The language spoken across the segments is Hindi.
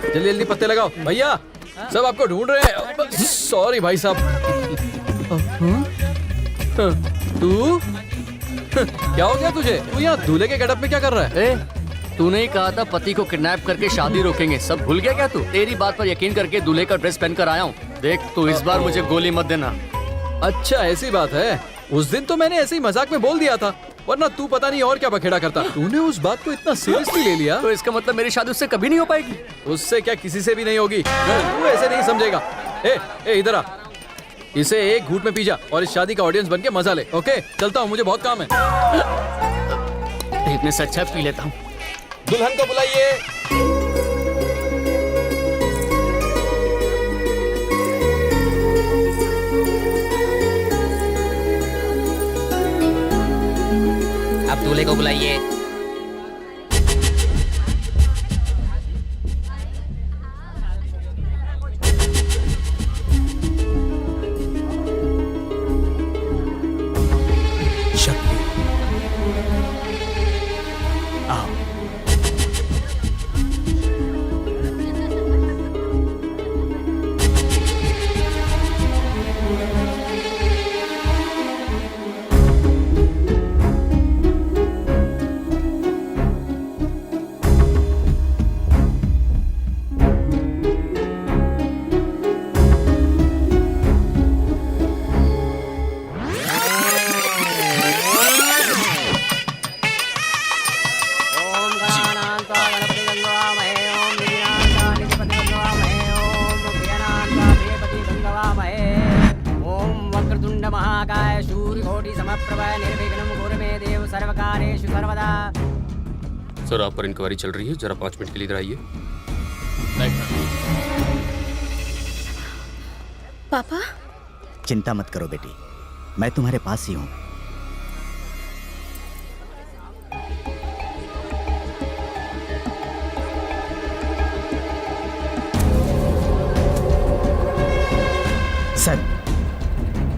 जल्दी जल्दी पत्ते लगाओ भैया, सब आपको ढूंढ रहे हैं। सॉरी भाई साहब। तू क्या हो गया तुझे? तू यहाँ दूल्हे के गेटअप में क्या कर रहा है? तूने ही कहा था पति को किडनैप करके शादी रोकेंगे, सब भूल गया क्या तू? तेरी बात पर यकीन करके दूल्हे का ड्रेस पहनकर आया हूँ। देख तू इस बार मुझे गोली मत देना। अच्छा ऐसी बात है। उस दिन तो मैंने ऐसे ही मजाक में बोल दिया था, वरना तू पता नहीं और क्या बखेड़ा करता। तूने उस बात को इतना सीरियसली ले लिया तो इसका मतलब मेरी शादी उससे कभी नहीं हो पाएगी? उससे क्या, किसी से भी नहीं होगी। तू ऐसे नहीं समझेगा। ए इधर आ, इसे एक घूंट में पी जा और इस शादी का ऑडियंस बन के मजा ले। ओके चलता हूँ, मुझे बहुत काम है। इतने से अच्छा पी लेता हूँ। दुल्हन को बुलाइए। अब दूल्हे को बुलाइए। सर आप पर इंक्वायरी चल रही है, जरा 5 मिनट के लिए इधर आइए। पापा चिंता मत करो बेटी, मैं तुम्हारे पास ही हूँ।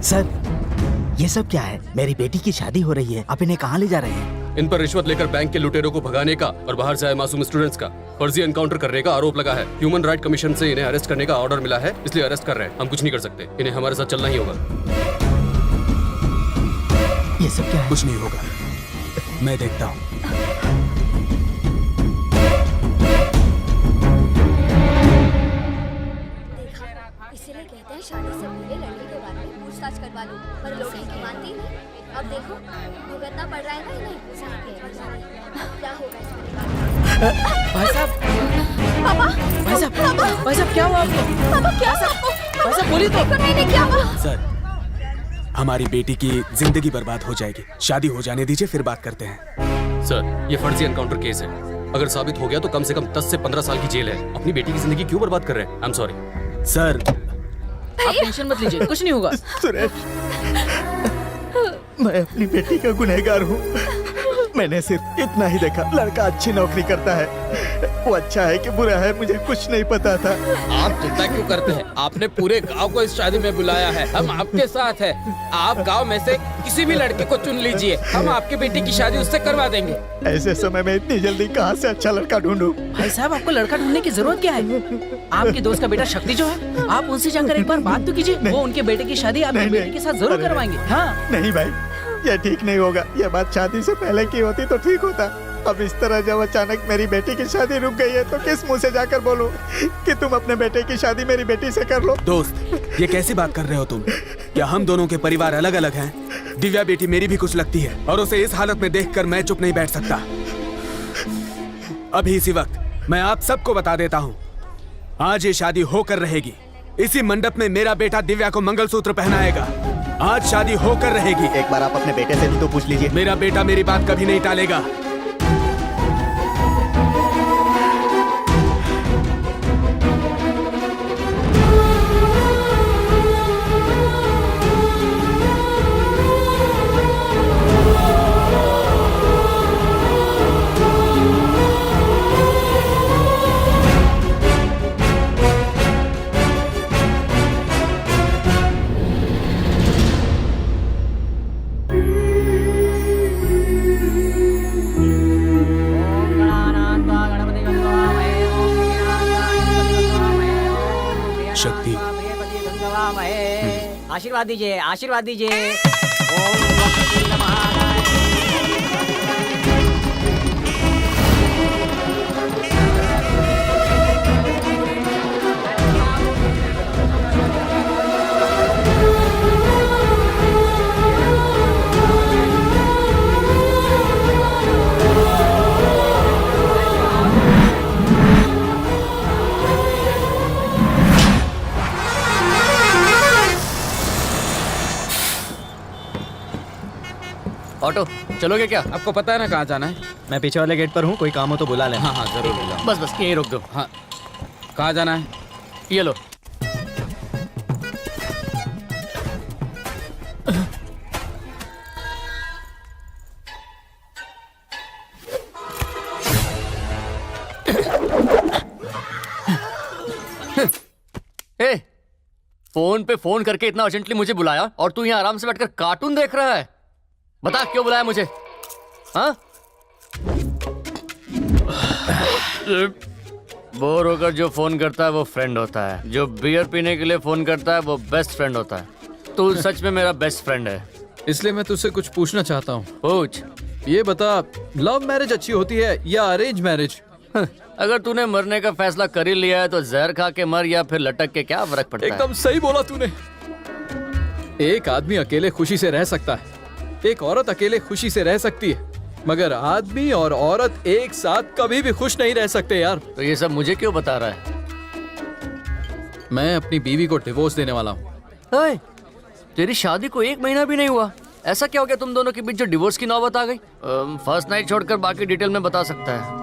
सर ये सब क्या है? मेरी बेटी की शादी हो रही है, आप इन्हें कहाँ ले जा रहे हैं? इन पर रिश्वत लेकर बैंक के लुटेरों को भगाने का और बाहर से आए मासूम स्टूडेंट्स का फर्जी एनकाउंटर करने का आरोप लगा है। ह्यूमन राइट कमीशन से इन्हें अरेस्ट करने का ऑर्डर मिला है, इसलिए अरेस्ट कर रहे हैं। हम कुछ नहीं कर सकते, इन्हें हमारे साथ चलना ही होगा। ये सब क्या है? कुछ नहीं होगा, मैं देखता हूँ। इसीलिए कहते हैं शादी से पहले लड़के के बारे में पूछताछ करवा लो, पर लोग इनकी मानती नहीं। अब देखो भुगतना पड़ रहा है ना इन्हें। क्या होगा इसके भाई साहब, भाई साहब क्या हुआ आपको? पापा क्या हुआ? भाई साहब बोलिए तो। नहीं क्या हुआ? सर हमारी बेटी की जिंदगी बर्बाद हो जाएगी, शादी हो जाने दीजिए फिर बात करते हैं। सर ये फर्जी एनकाउंटर केस है, अगर साबित हो गया तो कम से कम 10 से 15 साल की जेल है। अपनी बेटी की जिंदगी क्यों बर्बाद कर रहे हैं? I am sorry sir. आप टेंशन मत लीजिए, कुछ नहीं होगा। सुरेश, मैं अपनी बेटी का गुनहगार हूँ। मैंने सिर्फ इतना ही देखा, लड़का अच्छी नौकरी करता है, वो अच्छा है कि बुरा है मुझे कुछ नहीं पता था। आप चिंता क्यों करते हैं? आपने पूरे गांव को इस शादी में बुलाया है, हम आपके साथ हैं। आप गांव में से किसी भी लड़के को चुन लीजिए, हम आपकी बेटी की शादी उससे करवा देंगे। ऐसे समय में इतनी जल्दी कहाँ से अच्छा लड़का ढूंढूं? भाई साहब आपको लड़का ढूंढने की जरूरत क्या है? आपके दोस्त का बेटा शक्ति जो है, आप उनसे जाकर एक बार बात तो कीजिए। वो उनके बेटे की शादी आपकी बेटी के साथ जरूर करवाएंगे। हाँ नहीं भाई, ये ठीक नहीं होगा। ये बात शादी से पहले की होती तो ठीक होता। अब इस तरह जब अचानक मेरी बेटी की शादी रुक गई है तो किस मुंह से जाकर बोलूं कि तुम अपने बेटे की शादी मेरी बेटी से कर लो? दोस्त ये कैसी बात कर रहे हो तुम? क्या हम दोनों के परिवार अलग अलग हैं? दिव्या बेटी मेरी भी कुछ लगती है और उसे इस हालत में देखकर मैं चुप नहीं बैठ सकता। अभी इसी वक्त मैं आप सबको बता देता हूँ, आज ये शादी होकर रहेगी। इसी मंडप में मेरा बेटा दिव्या को मंगलसूत्र पहनाएगा। आज शादी होकर रहेगी। एक बार आप अपने बेटे से भी तो पूछ लीजिए। मेरा बेटा मेरी बात कभी नहीं टालेगा। शक्ति। आशीर्वाद दीजिए, आशीर्वाद दीजिए। ओम वक्रतुंड महाकाय। ऑटो चलोगे क्या? आपको पता है ना कहाँ जाना है? मैं पीछे वाले गेट पर हूँ, कोई काम हो तो बुला लेना। हाँ हाँ जरूर बुलाओ। बस बस यहीं रोक दो। हाँ कहाँ जाना है? ये लो। ए, फोन पे फोन करके इतना अर्जेंटली मुझे बुलाया और तू यहाँ आराम से बैठकर कार्टून देख रहा है। बता क्यों बुलाया मुझे? हाँ? बोर होकर जो फोन करता है वो फ्रेंड होता है, जो बियर पीने के लिए फोन करता है वो बेस्ट फ्रेंड होता है। तू सच में मेरा बेस्ट फ्रेंड है। इसलिए मैं तुझसे कुछ पूछना चाहता हूँ। पूछ। ये बता, लव मैरिज अच्छी होती है या अरेंज मैरिज? अगर तूने मरने का फैसला कर ही लिया है तो जहर खा के मर या फिर लटक के क्या फर्क पड़ता है? एकदम सही बोला तूने। एक आदमी अकेले खुशी से रह सकता है, एक औरत अकेले खुशी से रह सकती है, मगर आदमी और औरत एक साथ कभी भी खुश नहीं रह सकते यार। तो ये सब मुझे क्यों बता रहा है? मैं अपनी बीवी को डिवोर्स देने वाला हूँ। ओए, तेरी शादी को 1 महीना भी नहीं हुआ, ऐसा क्या हो गया तुम दोनों के बीच जो डिवोर्स की नौबत आ गई? फर्स्ट नाइट छोड़कर बाकी डिटेल में बता सकता है।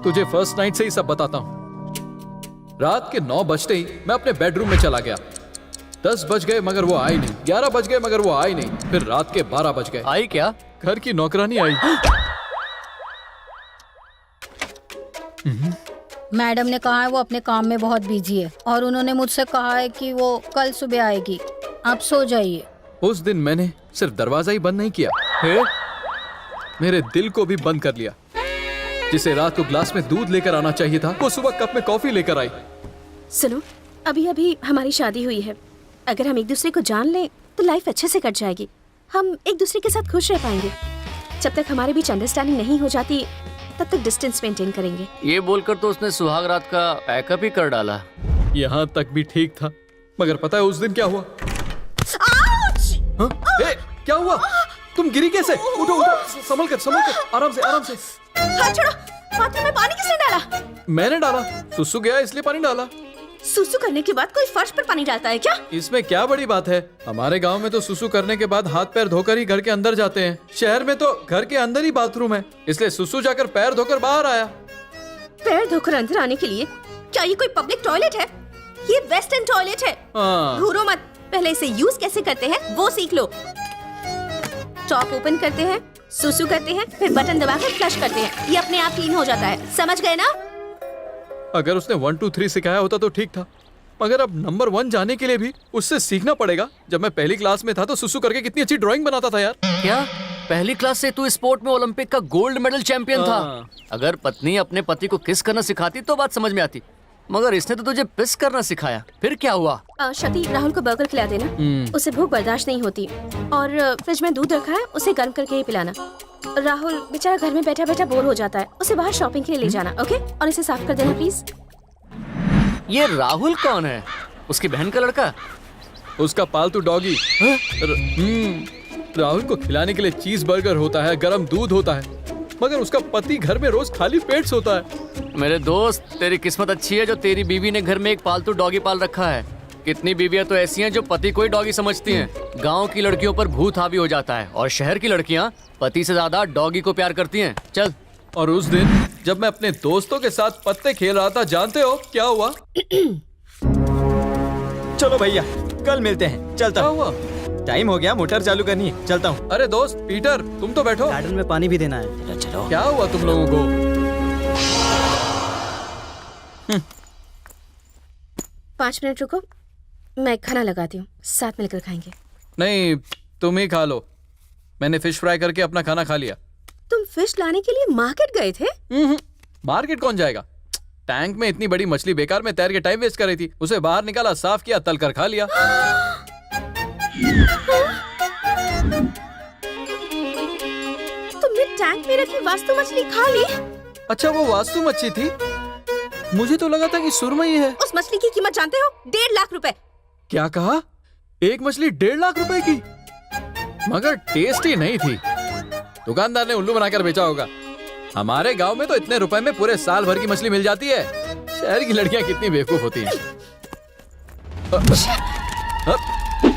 तुझे फर्स्ट नाइट से ही सब बताता हूँ। रात के 9 बजते ही मैं अपने बेडरूम में चला गया। 10 बज गए मगर वो आई नहीं, 11 बज गए मगर वो आई नहीं, फिर रात के 12 बज गए। आई क्या? घर की नौकरानी आई। मैडम ने कहा है वो अपने काम में बहुत बिजी है और उन्होंने मुझसे कहा है कि वो कल सुबह आएगी। आप सो जाइए। उस दिन मैंने सिर्फ दरवाजा ही बंद नहीं किया, फिर? मेरे दिल को भी बंद कर लिया। जिसे रात को ग्लास में दूध लेकर आना चाहिए था, वो सुबह कप में कॉफी लेकर आई। सुनो, अभी अभी हमारी शादी हुई है। अगर हम एक दूसरे को जान लें तो लाइफ अच्छे से कट जाएगी। हम एक दूसरे के साथ खुश रह पाएंगे। जब तक हमारे बीच अंडरस्टैंडिंग नहीं हो जाती तब तक डिस्टेंस मेंटेन करेंगे। ये बोलकर तो उसने सुहाग रात का पैकअप ही कर डाला। यहाँ तक भी ठीक था, मगर पता है उस दिन क्या हुआ? हाँ? ए, क्या हुआ? तुम गिरी कैसे? उठो उठो, संभल कर, आराम से आराम से। हाथ छोड़ो। बाथरूम में पानी किसने डाला? मैंने डाला, सुसु गया इसलिए पानी डाला। सुसु करने के बाद कोई फर्श पर पानी डालता है क्या? इसमें क्या बड़ी बात है? हमारे गांव में तो सुसु करने के बाद हाथ पैर धोकर ही घर के अंदर जाते हैं। शहर में तो घर के अंदर ही बाथरूम है, इसलिए सुसु जाकर पैर धोकर बाहर आया। पैर धोकर अंदर आने के लिए क्या ये कोई पब्लिक टॉयलेट है? ये वेस्टर्न टॉयलेट है। हाँ। घूरो मत, पहले इसे यूज कैसे करते हैं वो सीख लो। टॉप ओपन करते हैं, सुसु करते हैं, फिर बटन दबाकर फ्लश करते हैं। ये अपने आप क्लीन हो जाता है, समझ गए ना? अगर उसने 1 2 3 सिखाया होता तो ठीक था, मगर अब नंबर 1 जाने के लिए भी उससे सीखना पड़ेगा। जब मैं पहली क्लास में था तो सुसु करके कितनी अच्छी ड्राइंग बनाता था यार। क्या? पहली क्लास से तू स्पोर्ट में ओलंपिक का गोल्ड मेडल चैंपियन था। हाँ। अगर पत्नी अपने पति को किस करना सिखाती तो बात समझ में आती, मगर इसने तो तुझे पिस करना सिखाया। फिर क्या हुआ? शक्ति, राहुल को बर्गर खिला देना। उसे भूख बर्दाश्त नहीं होती। और फ्रिज में दूध रखा है, उसे गर्म करके ही पिलाना। राहुल बेचारा घर में बैठा बैठा बोर हो जाता है, उसे बाहर शॉपिंग के लिए ले जाना, ओके? और इसे साफ कर देना प्लीज। ये राहुल कौन है? उसकी बहन का लड़का? उसका पालतू डॉगी। राहुल को खिलाने के लिए चीज बर्गर होता है, गरम दूध होता है, मगर उसका पति घर में रोज खाली पेट सोता है। मेरे दोस्त, तेरी किस्मत अच्छी है जो तेरी बीवी ने घर में एक पालतू डॉगी पाल रखा है। कितनी बीवियां तो ऐसी हैं जो पति को ही डॉगी समझती हैं। गांव की लड़कियों पर भूत हावी हो जाता है और शहर की लड़कियां पति से ज्यादा डॉगी को प्यार करती हैं। चल। और उस दिन जब मैं अपने दोस्तों के साथ पत्ते खेल रहा था, जानते हो क्या हुआ? चलो भैया, कल मिलते हैं। चलता क्या हूँ। हुआ? टाइम हो गया, मोटर चालू करनी है। चलता हूँ। अरे दोस्त पीटर, तुम तो बैठो। गार्डन में पानी भी देना है। चलो। क्या हुआ तुम लोगों को? 5 मिनट रुको, मैं खाना लगाती हूँ, साथ मिलकर खाएंगे। नहीं, तुम ही खा लो। मैंने फिश फ्राई करके अपना खाना खा लिया। तुम फिश लाने के लिए मार्केट गए थे? मार्केट कौन जाएगा? टैंक में इतनी बड़ी मछली बेकार में तैर के टाइम वेस्ट कर रही थी। उसे बाहर निकाला, साफ किया, तल कर खा लिया। तुमने टैंक में रखी वास्तु मछली खा ली? अच्छा, वो वास्तु मच्छी थी? मुझे तो लगा था कि सुरमई है। उस मछली की कीमत जानते हो? 1.5 लाख रुपए। क्या कहा? एक मछली 1.5 लाख रुपए की? मगर टेस्टी नहीं थी। दुकानदार ने उल्लू बनाकर बेचा होगा। हमारे गांव में तो इतने रुपए में पूरे साल भर की मछली मिल जाती है। शहर की लड़कियां कितनी बेवकूफ होती हैं।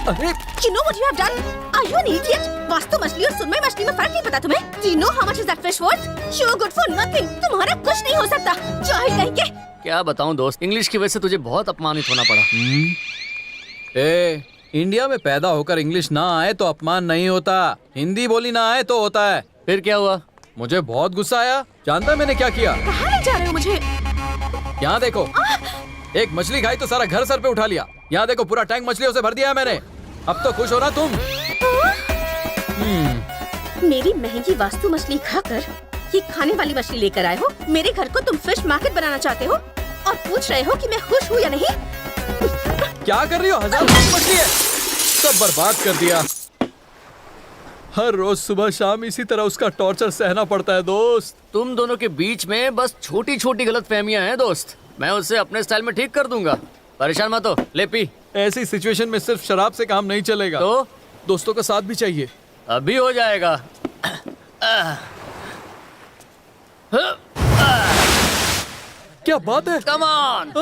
अरे You know what you have done? Are you an idiot? Vastu मछली और सुरमई मछली में फर्क नहीं पता तुम्हें? Do you know how much is that fish worth? You're good for nothing. तुम्हारा कुछ नहीं हो सकता। जाहिल कहीं के। क्या बताऊं दोस्त, इंग्लिश की वजह से तुझे बहुत अपमानित होना पड़ा। इंडिया में पैदा होकर इंग्लिश ना आए तो अपमान नहीं होता, हिंदी बोली ना आए तो होता है। फिर क्या हुआ? मुझे बहुत गुस्सा आया। जानता है मैंने क्या किया? कहाँ ले जा रहे हो मुझे? यहाँ देखो, एक मछली खाई तो सारा घर सर पे उठा लिया। यहाँ देखो, पूरा टैंक मछलियों से भर दिया है मैंने। अब तो खुश हो ना तुम? मेरी महंगी वास्तु मछली खाकर ये खाने वाली मछली लेकर आए हो। मेरे घर को तुम फिश मार्केट बनाना चाहते हो और पूछ रहे हो कि मैं खुश हूँ या नहीं? क्या कर रही हो? 1000 रुपए की मछली है, सब बर्बाद कर दिया। हर रोज सुबह शाम इसी तरह उसका टॉर्चर सहना पड़ता है दोस्त। तुम दोनों के बीच में बस छोटी छोटी गलतफहमियां हैं दोस्त। मैं उसे अपने स्टाइल में ठीक कर दूंगा, परेशान मत हो। ले पी। ऐसी सिचुएशन में सिर्फ शराब से काम नहीं चलेगा, तो दोस्तों का साथ भी चाहिए। अभी हो जाएगा। क्या बात है? Come on.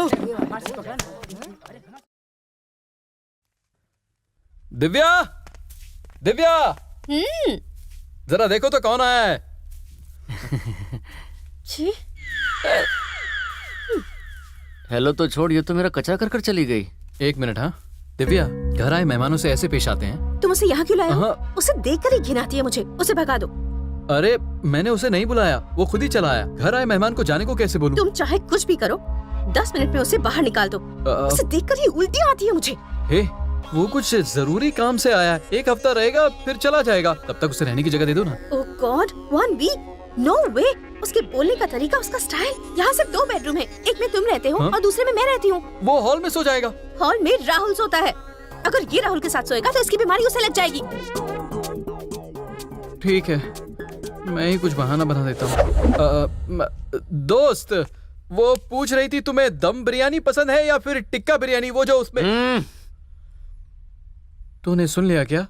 दिव्या, दिव्या, जरा देखो तो कौन आया है। छी, हेलो तो छोड़, ये तो मेरा कचरा कर कर चली गई। एक मिनट। हाँ दिव्या, घर आए मेहमानों से ऐसे पेश आते हैं? तुम उसे यहाँ क्यों लाए हो? हाँ। उसे देखकर ही घिन आती है मुझे। उसे भगा दो। अरे मैंने उसे नहीं बुलाया, वो खुद ही चला आया। घर आए मेहमान को जाने को कैसे बोलूं? तुम चाहे कुछ भी करो, 10 मिनट में उसे बाहर निकाल दो। उसे देखकर ही उल्टी आती है मुझे। हे, वो कुछ जरूरी काम से आया है, 1 हफ्ता रहेगा फिर चला जाएगा। तब तक उसे रहने की जगह दे दो ना। ओह गॉड, 1 वीक? नो वे। उसके बोलने का तरीका, उसका स्टाइल। यहाँ सिर्फ 2 बेडरूम है, एक में तुम रहते हो और दूसरे में मैं रहती हूँ। वो हॉल में सो जाएगा। हॉल में राहुल सोता है। अगर ये राहुल के साथ सोएगा तो इसकी बीमारी उसे लग जाएगी। ठीक है, मैं ही कुछ बहाना बना देता हूँ। दोस्त, वो पूछ रही थी तुम्हें दम बिरयानी पसंद है या फिर टिक्का बिरयानी, वो जो उसमें। तूने सुन लिया क्या?